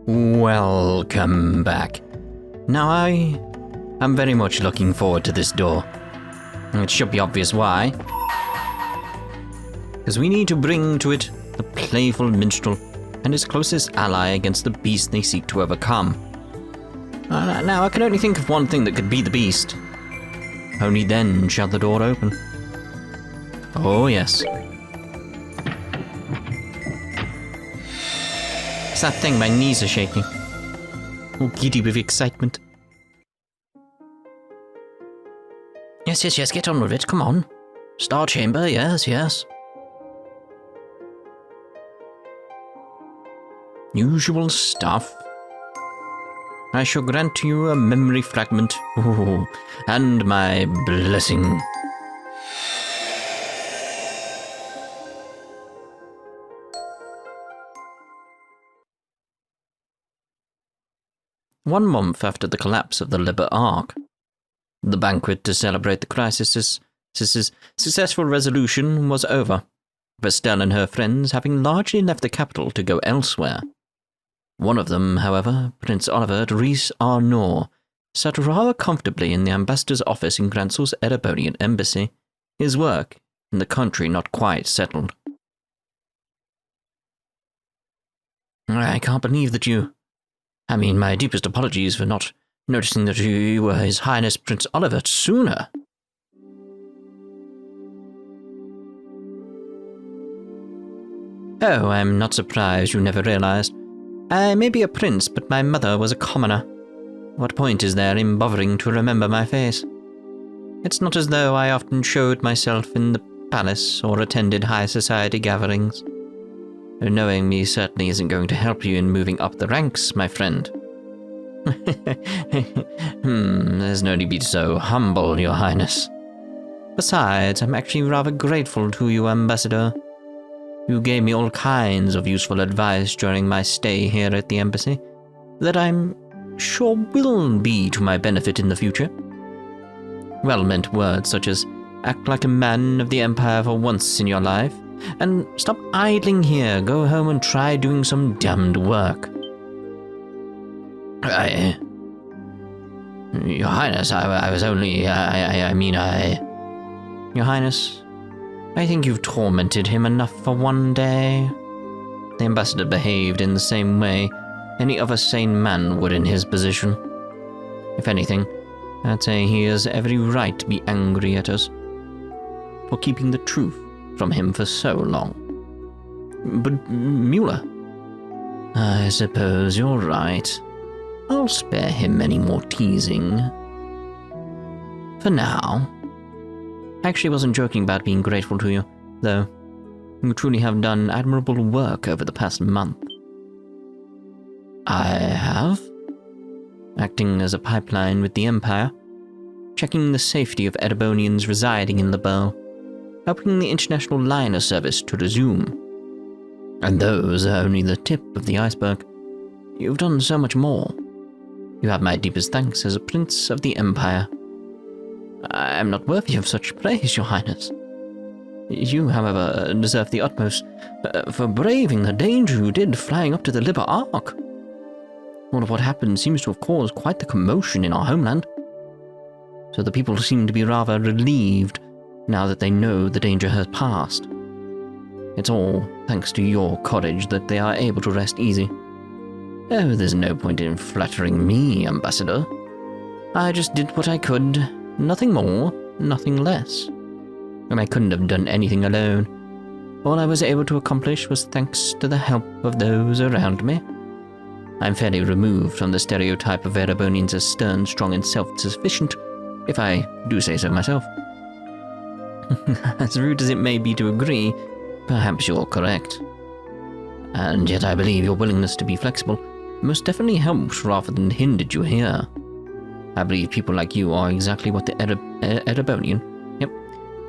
Welcome back. Now I'm very much looking forward to this door. It should be obvious why. Because we need to bring to it the playful minstrel and his closest ally against the beast they seek to overcome. Now I can only think of one thing that could be the beast. Only then shall the door open. Oh yes. It's that thing, my knees are shaking. All giddy with excitement. Yes, get on with it, come on. Star chamber, yes. Usual stuff. I shall grant you a memory fragment. Ooh, and my blessing. One month after the collapse of the Liberl Ark, the banquet to celebrate the crisis's successful resolution was over, with Estelle and her friends having largely left the capital to go elsewhere. One of them, however, Prince Oliver at Ries Argent, sat rather comfortably in the ambassador's office in Gransel's Erebonian Embassy, his work in the country not quite settled. I can't believe that my deepest apologies for not noticing that you were His Highness Prince Oliver sooner. Oh, I'm not surprised you never realized. I may be a prince, but my mother was a commoner. What point is there in bothering to remember my face? It's not as though I often showed myself in the palace or attended high society gatherings. Knowing me certainly isn't going to help you in moving up the ranks, my friend. There's no need to be so humble, Your Highness. Besides, I'm actually rather grateful to you, Ambassador. You gave me all kinds of useful advice during my stay here at the embassy that I'm sure will be to my benefit in the future. Well-meant words such as, act like a man of the Empire for once in your life, and stop idling here, go home and try doing some damned work. Your Highness, I was only, Your Highness, I think you've tormented him enough for one day. The ambassador behaved in the same way any other sane man would in his position. If anything, I'd say he has every right to be angry at us for keeping the truth from him for so long. But Mueller, I suppose you're right. I'll spare him any more teasing. For now. I actually wasn't joking about being grateful to you, though. You truly have done admirable work over the past month. I have? Acting as a pipeline with the Empire, checking the safety of Erebonians residing in Liberl, helping the international liner service to resume. And those are only the tip of the iceberg. You've done so much more. You have my deepest thanks as a prince of the Empire. I am not worthy of such praise, Your Highness. You, however, deserve the utmost for braving the danger you did flying up to the Liberl Ark. All of what happened seems to have caused quite the commotion in our homeland. So the people seem to be rather relieved now that they know the danger has passed. It's all thanks to your courage that they are able to rest easy. Oh, there's no point in flattering me, Ambassador. I just did what I could, nothing more, nothing less. And I couldn't have done anything alone. All I was able to accomplish was thanks to the help of those around me. I'm fairly removed from the stereotype of Erebonians as stern, strong, and self-sufficient, if I do say so myself. As rude as it may be to agree, perhaps you're correct. And yet I believe your willingness to be flexible most definitely helped rather than hindered you here. I believe people like you are exactly what the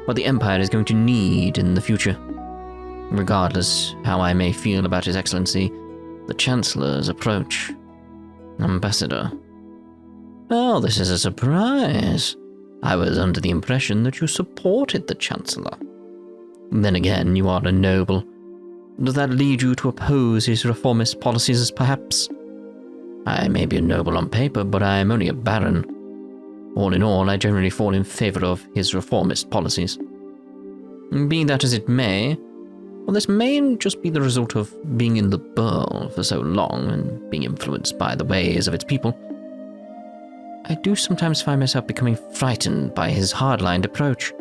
what the Empire is going to need in the future. Regardless how I may feel about His Excellency, the Chancellor's approach. Ambassador. Oh, this is a surprise. I was under the impression that you supported the Chancellor. Then again, you are a noble. Does that lead you to oppose his reformist policies, perhaps? I may be a noble on paper, but I am only a baron. All in all, I generally fall in favor of his reformist policies. Be that as it may, well, this may just be the result of being in Liberl for so long and being influenced by the ways of its people. I do sometimes find myself becoming frightened by his hard-lined approach.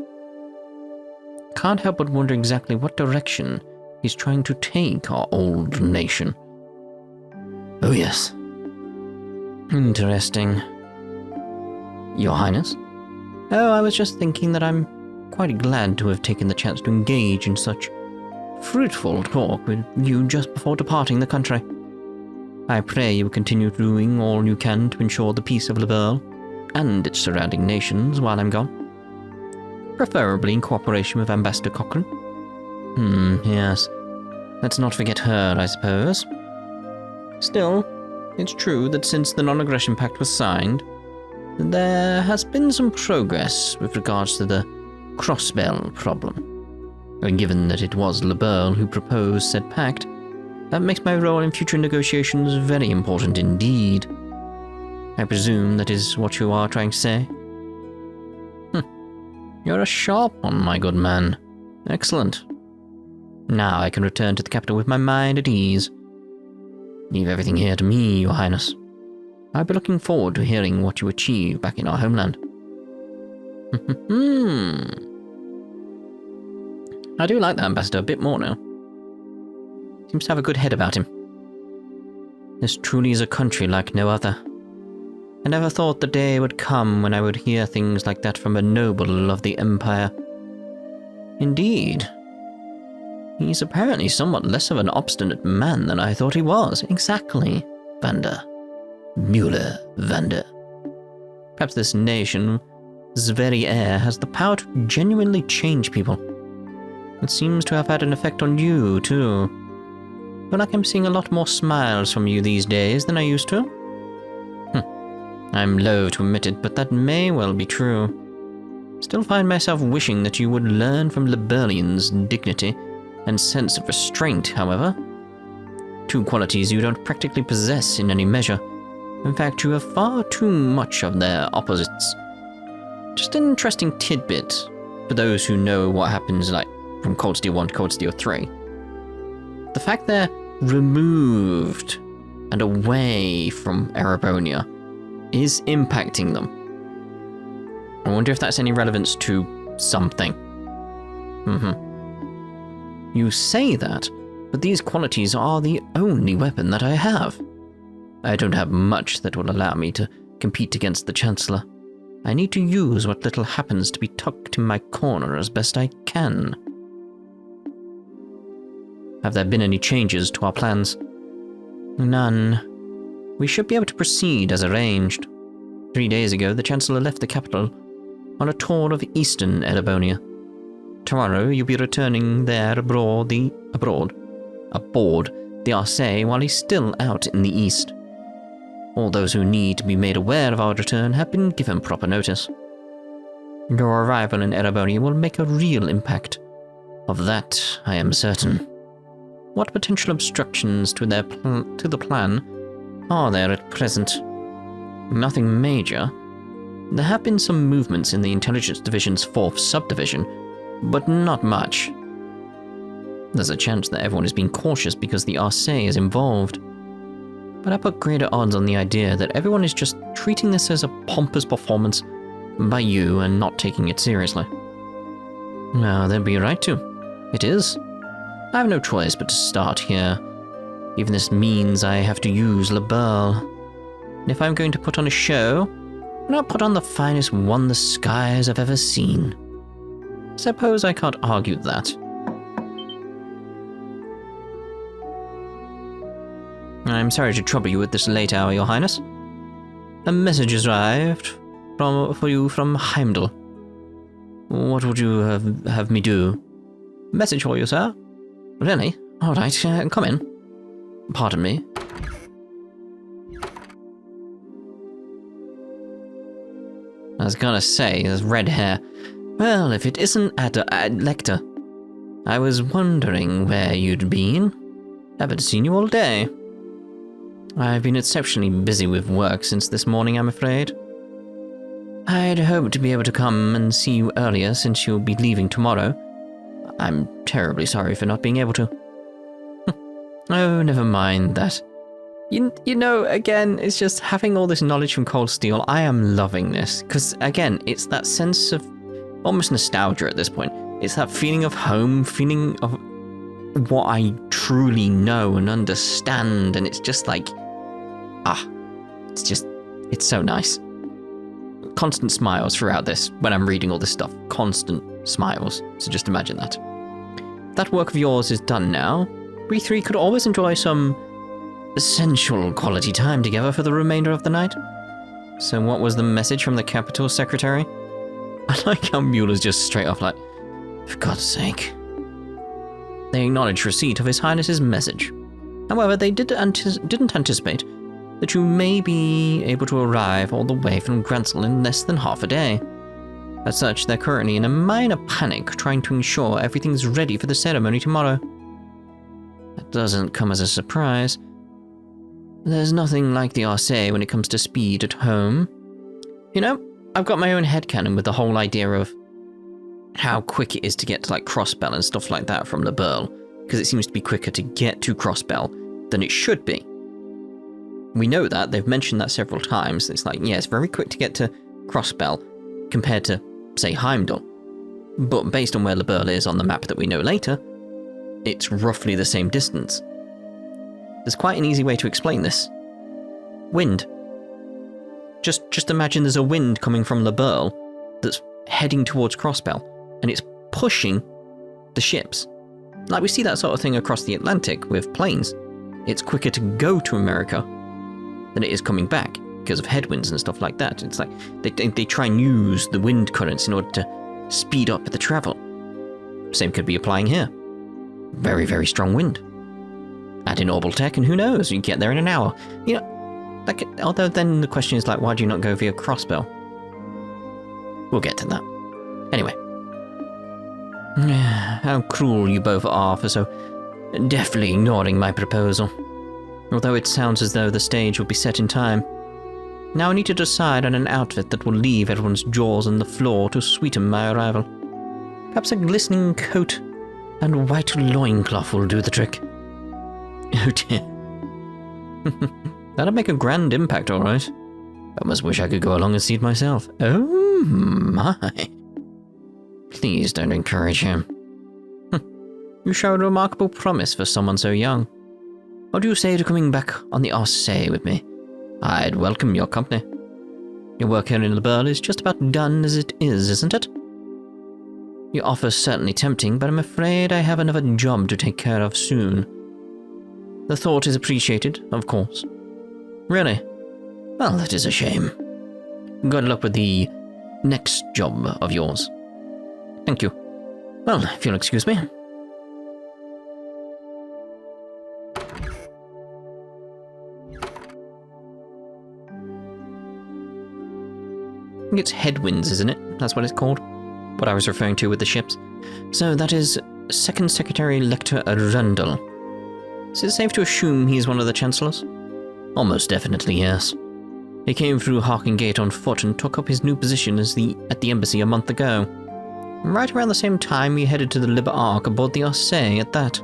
Can't help but wonder exactly what direction he's trying to take our old nation. Oh yes. Interesting. Your Highness? Oh, I was just thinking that I'm quite glad to have taken the chance to engage in such fruitful talk with you just before departing the country. I pray you will continue doing all you can to ensure the peace of Liberl and its surrounding nations while I'm gone. Preferably in cooperation with Ambassador Cochrane. Yes. Let's not forget her, I suppose. Still, it's true that since the non-aggression pact was signed, there has been some progress with regards to the crossbell problem. And given that it was Liberl who proposed said pact, that makes my role in future negotiations very important indeed. I presume that is what you are trying to say? You're a sharp one, my good man. Excellent. Now I can return to the capital with my mind at ease. Leave everything here to me, Your Highness. I'll be looking forward to hearing what you achieve back in our homeland. I do like the Ambassador a bit more now. Seems to have a good head about him. This truly is a country like no other. I never thought the day would come when I would hear things like that from a noble of the Empire. Indeed. He's apparently somewhat less of an obstinate man than I thought he was. Exactly, Vander. Mueller Vander. Perhaps this nation's very air has the power to genuinely change people. It seems to have had an effect on you, too. I feel like I'm seeing a lot more smiles from you these days than I used to. I'm loath to admit it, but that may well be true. Still find myself wishing that you would learn from Liberlian's dignity and sense of restraint, however. Two qualities you don't practically possess in any measure. In fact, you have far too much of their opposites. Just an interesting tidbit for those who know what happens like from Cold Steel 1 to Cold Steel 3. The fact they're removed and away from Erebonia is impacting them. I wonder if that's any relevance to something. You say that, but these qualities are the only weapon that I have. I don't have much that will allow me to compete against the Chancellor. I need to use what little happens to be tucked in my corner as best I can. Have there been any changes to our plans? None. We should be able to proceed as arranged. 3 days ago, the Chancellor left the capital on a tour of eastern Erebonia. Tomorrow, you'll be returning there aboard the Arcé while he's still out in the east. All those who need to be made aware of our return have been given proper notice. Your arrival in Erebonia will make a real impact. Of that, I am certain. What potential obstructions to the plan are there at present? Nothing major. There have been some movements in the Intelligence Division's 4th subdivision, but not much. There's a chance that everyone is being cautious because the Arcé is involved. But I put greater odds on the idea that everyone is just treating this as a pompous performance by you and not taking it seriously. Well, they'd be right to. It is. I have no choice but to start here. Even this means I have to use Liberl. And if I'm going to put on a show, why not put on the finest one the skies have ever seen? Suppose I can't argue that. I'm sorry to trouble you at this late hour, Your Highness. A message has arrived for you from Heimdall. What would you have me do? Message for you, sir. Really? All right, come in. Pardon me. I was gonna say, his red hair. Well, if it isn't Lechter. I was wondering where you'd been. Haven't seen you all day. I've been exceptionally busy with work since this morning, I'm afraid. I'd hoped to be able to come and see you earlier since you'll be leaving tomorrow. I'm terribly sorry for not being able to. Oh, never mind that. You know, again, it's just having all this knowledge from Cold Steel. I am loving this. Because, again, it's that sense of almost nostalgia at this point. It's that feeling of home, feeling of what I truly know and understand. And it's just like, it's so nice. Constant smiles throughout this when I'm reading all this stuff. Constant smiles. So just imagine that. That work of yours is done now. We three could always enjoy some essential quality time together for the remainder of the night. So what was the message from the Capital Secretary? I like how Mueller's just straight off like, for God's sake. They acknowledged receipt of His Highness's message. However, they didn't anticipate that you may be able to arrive all the way from Gransel in less than half a day. As such, they're currently in a minor panic trying to ensure everything's ready for the ceremony tomorrow. That doesn't come as a surprise. There's nothing like the RSA when it comes to speed at home. You know, I've got my own headcanon with the whole idea of how quick it is to get to like Crossbell and stuff like that from Liberl, because it seems to be quicker to get to Crossbell than it should be. We know that, they've mentioned that several times. It's like, yeah, it's very quick to get to Crossbell compared to, say, Heimdall. But based on where Liberl is on the map that we know later, it's roughly the same distance. There's quite an easy way to explain this. Wind. Just imagine there's a wind coming from Liberl that's heading towards Crossbell, and it's pushing the ships. Like we see that sort of thing across the Atlantic with planes. It's quicker to go to America than it is coming back because of headwinds and stuff like that. It's like they try and use the wind currents in order to speed up the travel. Same could be applying here. Very, very strong wind. Add in orbital tech and who knows, you get there in an hour. You know, like, although then the question is like, why do you not go via Crossbell? We'll get to that. Anyway. How cruel you both are for so deftly ignoring my proposal. Although it sounds as though the stage will be set in time. Now I need to decide on an outfit that will leave everyone's jaws on the floor to sweeten my arrival. Perhaps a glistening coat and white loincloth will do the trick. Oh dear. That'd make a grand impact, all right. I almost wish I could go along and see it myself. Oh my. Please don't encourage him. You show a remarkable promise for someone so young. What do you say to coming back on the Arse with me? I'd welcome your company. Your work here in Liberl is just about done as it is, isn't it? Your offer's certainly tempting, but I'm afraid I have another job to take care of soon. The thought is appreciated, of course. Really? Well, that is a shame. Good luck with the next job of yours. Thank you. Well, if you'll excuse me. I think it's headwinds, isn't it? That's what it's called. What I was referring to with the ships. So that is Second Secretary Lechter Arundel. Is it safe to assume he's one of the Chancellors? Almost definitely, yes. He came through Harken Gate on foot and took up his new position at the embassy a month ago. Right around the same time we headed to the Liberl aboard the Arse at that.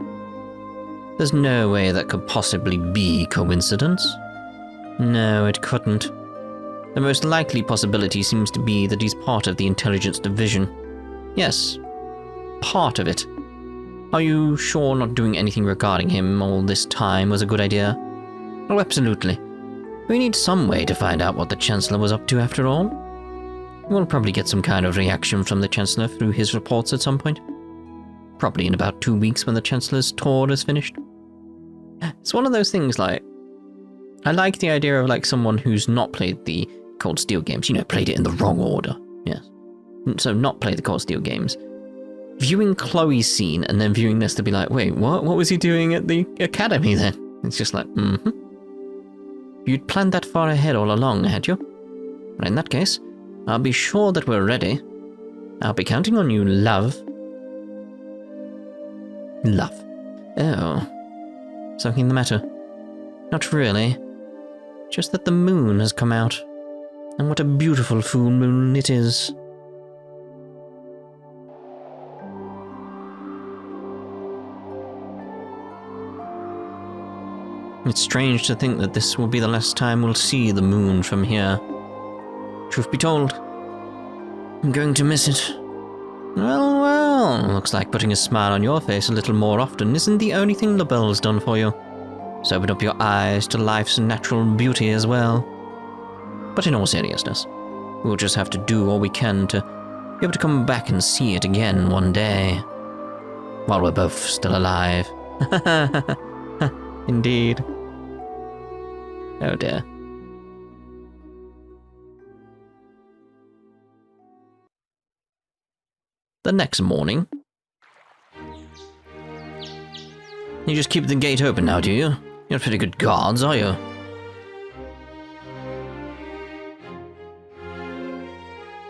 There's no way that could possibly be coincidence. No, it couldn't. The most likely possibility seems to be that he's part of the intelligence division. Yes, part of it. Are you sure not doing anything regarding him all this time was a good idea? Oh, absolutely. We need some way to find out what the Chancellor was up to after all. We'll probably get some kind of reaction from the Chancellor through his reports at some point. Probably in about 2 weeks when the Chancellor's tour is finished. It's one of those things like, I like the idea of like someone who's not played the Cold Steel games, you know, played it in the wrong order. Yes. So not play the Cold Steel games. Viewing Chloe's scene and then viewing this to be like, wait, what? What was he doing at the academy then? It's just like, You'd planned that far ahead all along, had you? Well, in that case, I'll be sure that we're ready. I'll be counting on you, love. Love. Oh. Something the matter? Not really. Just that the moon has come out. And what a beautiful full moon it is. It's strange to think that this will be the last time we'll see the moon from here. Truth be told, I'm going to miss it. Well, well, looks like putting a smile on your face a little more often isn't the only thing Liberl's done for you. So open up your eyes to life's natural beauty as well. But in all seriousness, we'll just have to do all we can to be able to come back and see it again one day. While we're both still alive. Indeed. Oh dear. The next morning. You just keep the gate open now, do you? You're pretty good guards, are you?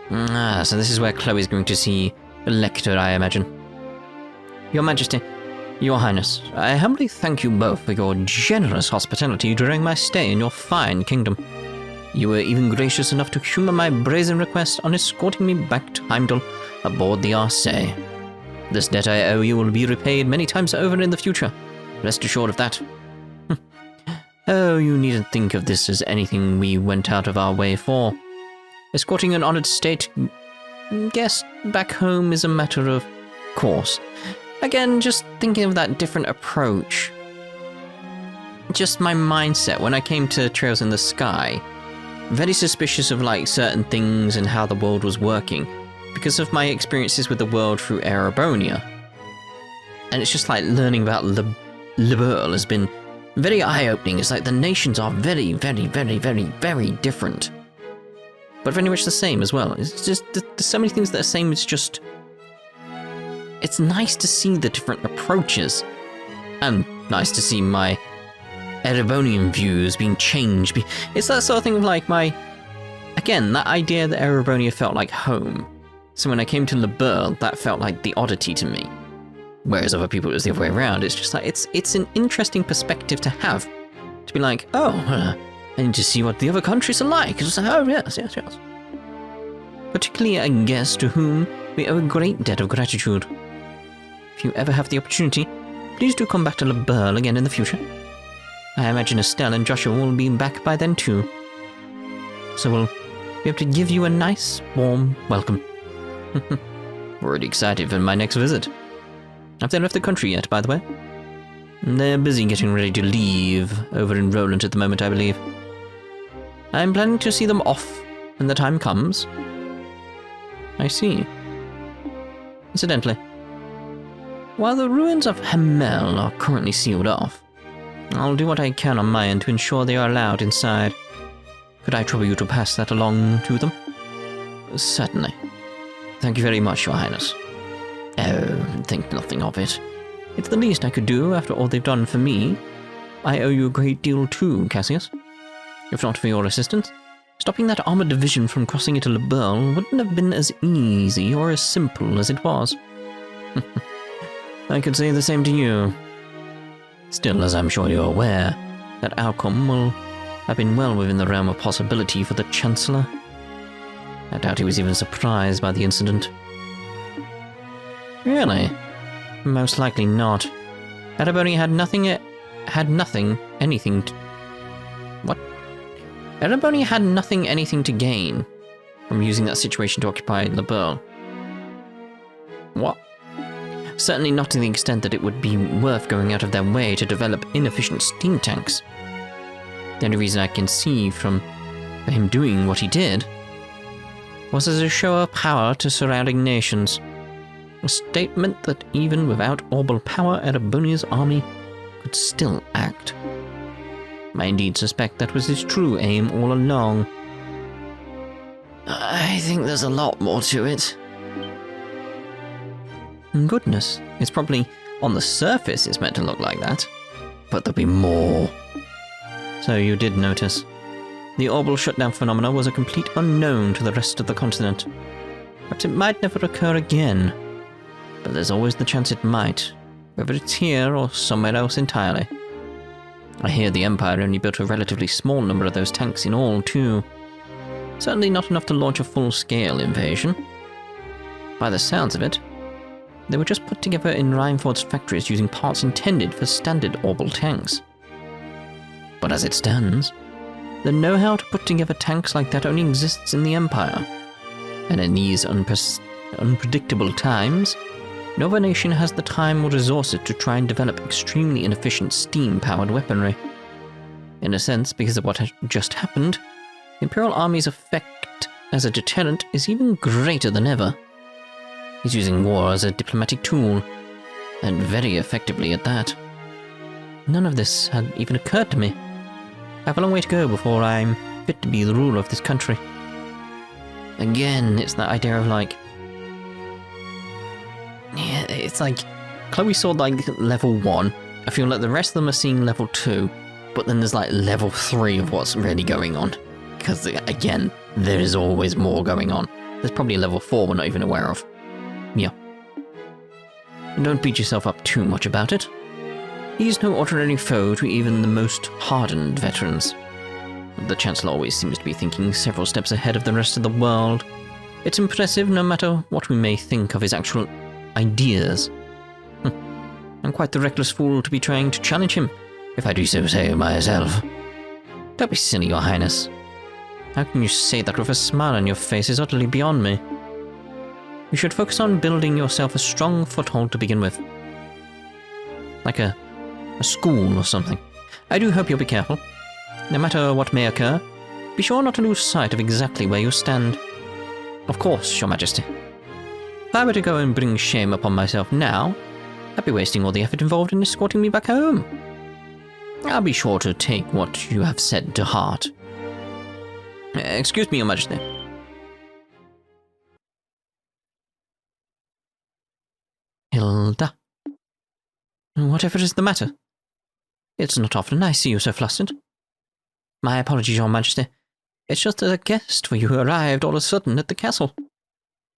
Ah, so this is where Chloe's going to see Lechter, I imagine. Your Majesty, Your Highness, I humbly thank you both for your generous hospitality during my stay in your fine kingdom. You were even gracious enough to humor my brazen request on escorting me back to Heimdall aboard the Arcee. This debt I owe you will be repaid many times over in the future. Rest assured of that. Oh, you needn't think of this as anything we went out of our way for. Escorting an honored state guest back home is a matter of course. Again, just thinking of that different approach. Just my mindset when I came to Trails in the Sky. Very suspicious of like certain things and how the world was working because of my experiences with the world through Erebonia. And it's just like learning about Liberl has been very eye-opening. It's like the nations are very, very, very, very, very different. But very much the same as well. It's just, there's so many things that are the same, it's just... It's nice to see the different approaches. And nice to see my Erebonian views being changed. It's that sort of thing of like my... Again, that idea that Erebonia felt like home. So when I came to Liberl, that felt like the oddity to me. Whereas other people, it was the other way around. It's just like, it's an interesting perspective to have. To be like, oh, I need to see what the other countries are like. It's like, oh, yes, yes, yes. Particularly a guest to whom we owe a great debt of gratitude. If you ever have the opportunity, please do come back to Liberl again in the future. I imagine Estelle and Joshua will be back by then too. So we'll be able to give you a nice, warm welcome. Already excited for my next visit. Have they left the country yet, by the way? They're busy getting ready to leave over in Roland at the moment, I believe. I'm planning to see them off when the time comes. I see. Incidentally, while the ruins of Hamel are currently sealed off, I'll do what I can on my end to ensure they are allowed inside. Could I trouble you to pass that along to them? Certainly. Thank you very much, Your Highness. Oh, think nothing of it. It's the least I could do after all they've done for me. I owe you a great deal too, Cassius. If not for your assistance, stopping that armored division from crossing into Liberl wouldn't have been as easy or as simple as it was. I could say the same to you. Still, as I'm sure you're aware, that outcome will have been well within the realm of possibility for the Chancellor. I doubt he was even surprised by the incident. Really? Most likely not. Erebonia had nothing anything to gain from using that situation to occupy Liberl. What? Certainly not to the extent that it would be worth going out of their way to develop inefficient steam tanks. The only reason I can see for him doing what he did was as a show of power to surrounding nations. A statement that even without orbital power, Erebonia's army could still act. I indeed suspect that was his true aim all along. I think there's a lot more to it. Goodness, it's probably on the surface it's meant to look like that. But there'll be more. So you did notice. The orbital shutdown phenomena was a complete unknown to the rest of the continent. Perhaps it might never occur again. But there's always the chance it might, whether it's here or somewhere else entirely. I hear the Empire only built a relatively small number of those tanks in all, too. Certainly not enough to launch a full-scale invasion. By the sounds of it, they were just put together in Reinford's factories using parts intended for standard orbital tanks. But as it stands, the know-how to put together tanks like that only exists in the Empire. And in these unpredictable times, no other nation has the time or resources to try and develop extremely inefficient steam-powered weaponry. In a sense, because of what had just happened, the Imperial Army's effect as a deterrent is even greater than ever. He's using war as a diplomatic tool, and very effectively at that. None of this had even occurred to me. I have a long way to go before I'm fit to be the ruler of this country. Again, it's that idea of like... Yeah, it's like... Chloe saw like level 1. I feel like the rest of them are seeing level 2. But then there's like level 3 of what's really going on. Because again, there is always more going on. There's probably a level 4 we're not even aware of. Yeah. And don't beat yourself up too much about it. He's no ordinary foe to even the most hardened veterans. The Chancellor always seems to be thinking several steps ahead of the rest of the world. It's impressive no matter what we may think of his actual ideas. I'm quite the reckless fool to be trying to challenge him, if I do so say myself. Don't be silly, Your Highness. How can you say that with a smile on your face is utterly beyond me. You should focus on building yourself a strong foothold to begin with. Like a school or something. I do hope you'll be careful. No matter what may occur, be sure not to lose sight of exactly where you stand. Of course, Your Majesty. If I were to go and bring shame upon myself now, I'd be wasting all the effort involved in escorting me back home. I'll be sure to take what you have said to heart. Excuse me, Your Majesty. Hilda. Whatever is the matter? It's not often I see you so flustered. My apologies, Your Majesty. It's just that a guest for you arrived all of a sudden at the castle.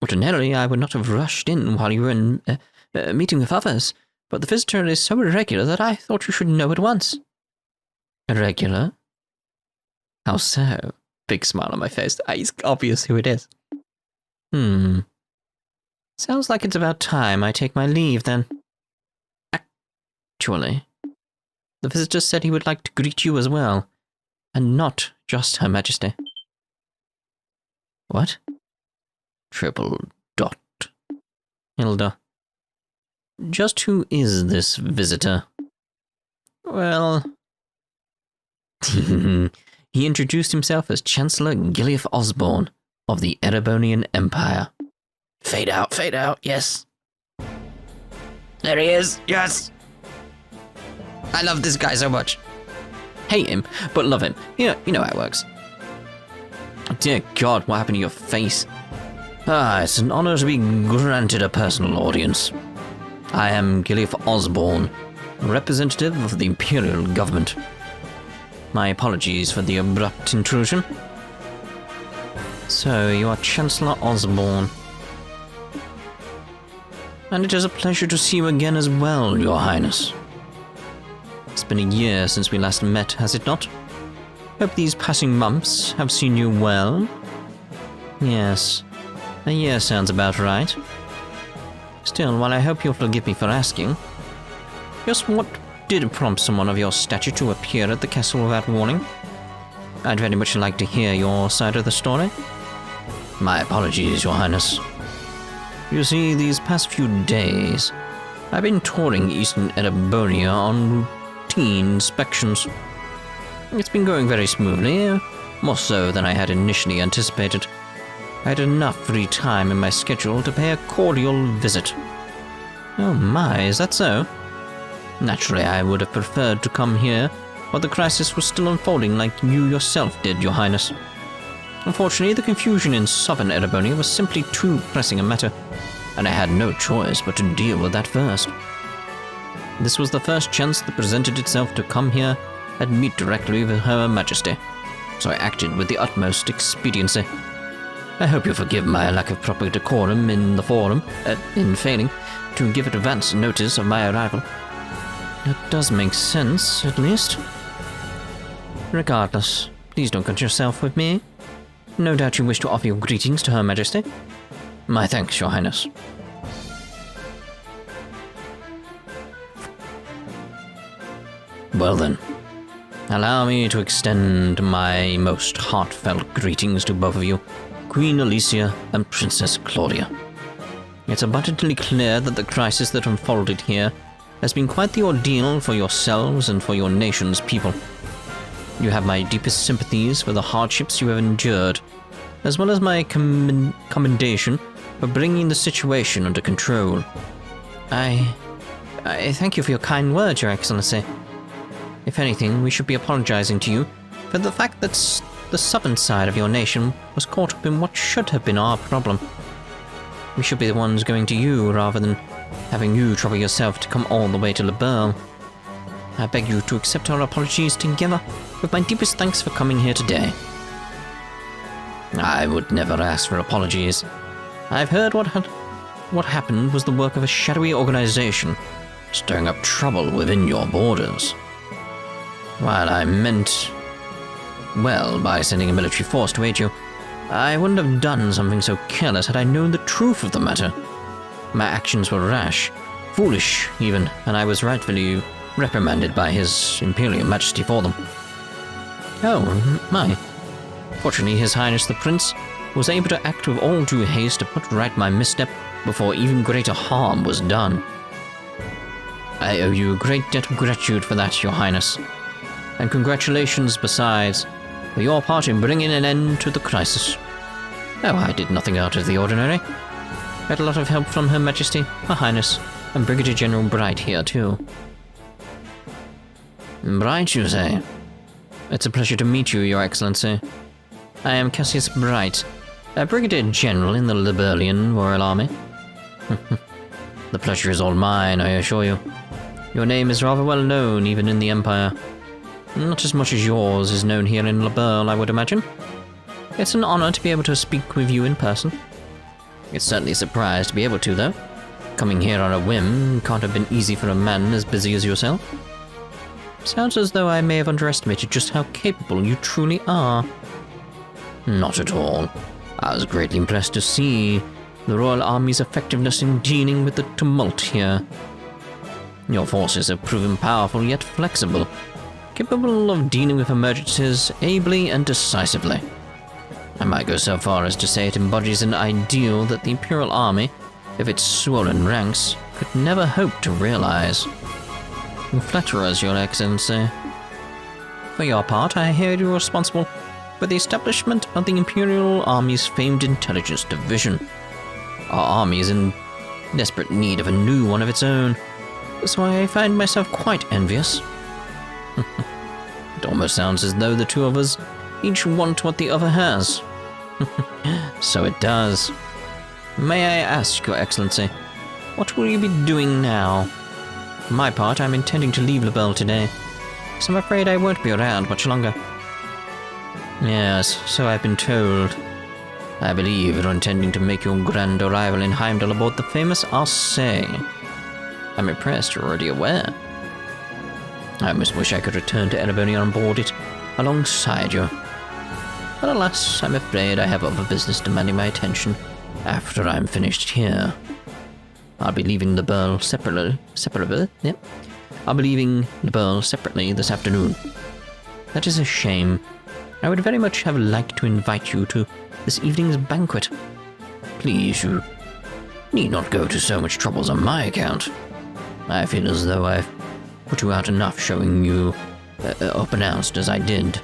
Ordinarily, I would not have rushed in while you were in meeting with others, but the visitor is so irregular that I thought you should know at once. Irregular? How so? Big smile on my face. It's obvious who it is. Sounds like it's about time I take my leave, then. Actually, the visitor said he would like to greet you as well, and not just Her Majesty. What? Triple dot. Hilda. Just who is this visitor? Well... He introduced himself as Chancellor Gilbert Osborne of the Erebonian Empire. Fade out, yes. There he is, yes! I love this guy so much. Hate him, but love him. You know how it works. Dear God, what happened to your face? It's an honor to be granted a personal audience. I am Gilbert Osborne, representative of the Imperial Government. My apologies for the abrupt intrusion. So, you are Chancellor Osborne. And it is a pleasure to see you again as well, Your Highness. It's been a year since we last met, has it not? Hope these passing months have seen you well. Yes, a year sounds about right. Still, while I hope you'll forgive me for asking, just what did prompt someone of your stature to appear at the castle without warning? I'd very much like to hear your side of the story. My apologies, Your Highness. You see, these past few days, I've been touring Eastern Erebonia on routine inspections. It's been going very smoothly, more so than I had initially anticipated. I had enough free time in my schedule to pay a cordial visit. Oh my, is that so? Naturally, I would have preferred to come here while the crisis was still unfolding like you yourself did, Your Highness. Unfortunately, the confusion in southern Erebonia was simply too pressing a matter, and I had no choice but to deal with that first. This was the first chance that presented itself to come here and meet directly with Her Majesty, so I acted with the utmost expediency. I hope you forgive my lack of proper decorum in the forum, in failing to give advance notice of my arrival. It does make sense, at least. Regardless, please don't cut yourself with me. No doubt you wish to offer your greetings to Her Majesty. My thanks, Your Highness. Well then, allow me to extend my most heartfelt greetings to both of you, Queen Alicia and Princess Claudia. It's abundantly clear that the crisis that unfolded here has been quite the ordeal for yourselves and for your nation's people. You have my deepest sympathies for the hardships you have endured, as well as my commendation for bringing the situation under control. I thank you for your kind words, Your Excellency. If anything, we should be apologizing to you for the fact that the southern side of your nation was caught up in what should have been our problem. We should be the ones going to you rather than having you trouble yourself to come all the way to Liberl. I beg you to accept our apologies together with my deepest thanks for coming here today. I would never ask for apologies. I've heard what happened was the work of a shadowy organization, stirring up trouble within your borders. While I meant well by sending a military force to aid you, I wouldn't have done something so careless had I known the truth of the matter. My actions were rash, foolish even, and I was rightfully reprimanded by His Imperial Majesty for them. Oh, my. Fortunately, His Highness the Prince was able to act with all due haste to put right my misstep before even greater harm was done. I owe you a great debt of gratitude for that, Your Highness. And congratulations, besides, for your part in bringing an end to the crisis. Oh, I did nothing out of the ordinary. Had a lot of help from Her Majesty, Her Highness, and Brigadier General Bright here, too. Bright, you say? It's a pleasure to meet you, Your Excellency. I am Cassius Bright, a Brigadier General in the Liberlian Royal Army. The pleasure is all mine, I assure you. Your name is rather well known, even in the Empire. Not as much as yours is known here in Liberl, I would imagine. It's an honor to be able to speak with you in person. It's certainly a surprise to be able to, though. Coming here on a whim can't have been easy for a man as busy as yourself. Sounds as though I may have underestimated just how capable you truly are. Not at all. I was greatly impressed to see the Royal Army's effectiveness in dealing with the tumult here. Your forces have proven powerful yet flexible, capable of dealing with emergencies ably and decisively. I might go so far as to say it embodies an ideal that the Imperial Army, if its swollen ranks, could never hope to realize. You flatter us, Your Excellency. For your part, I hear you are responsible for the establishment of the Imperial Army's famed intelligence division. Our army is in desperate need of a new one of its own, so I find myself quite envious. It almost sounds as though the two of us each want what the other has. So it does. May I ask, Your Excellency, what will you be doing now? For my part, I'm intending to leave Liberl today, so I'm afraid I won't be around much longer. Yes, so I've been told. I believe you're intending to make your grand arrival in Heimdall aboard the famous Arcee. I'm impressed you're already aware. I almost wish I could return to Erebonian on board it, alongside you. But alas, I'm afraid I have other business demanding my attention after I'm finished here. I'll be leaving Liberl separately this afternoon. That is a shame. I would very much have liked to invite you to this evening's banquet. Please, you need not go to so much troubles on my account. I feel as though I've put you out enough showing you up announced as I did,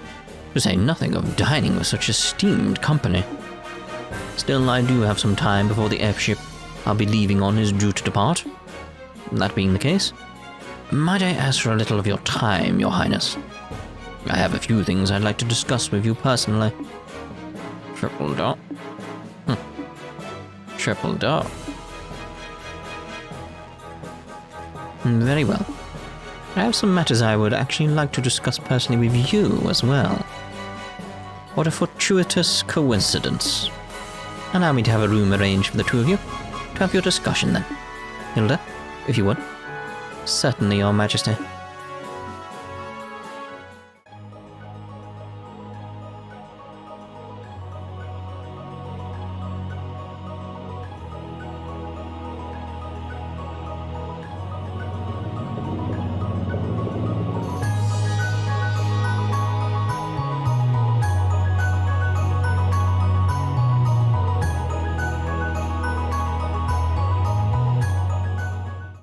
to say nothing of dining with such esteemed company. Still, I do have some time before the airship I'll be leaving on is due to depart. That being the case, might I ask for a little of your time, Your Highness? I have a few things I'd like to discuss with you personally. Triple dot. Triple dot. Very well. I have some matters I would actually like to discuss personally with you as well. What a fortuitous coincidence. Allow me to have a room arranged for the two of you to have your discussion then. Hilda, if you would. Certainly, Your Majesty.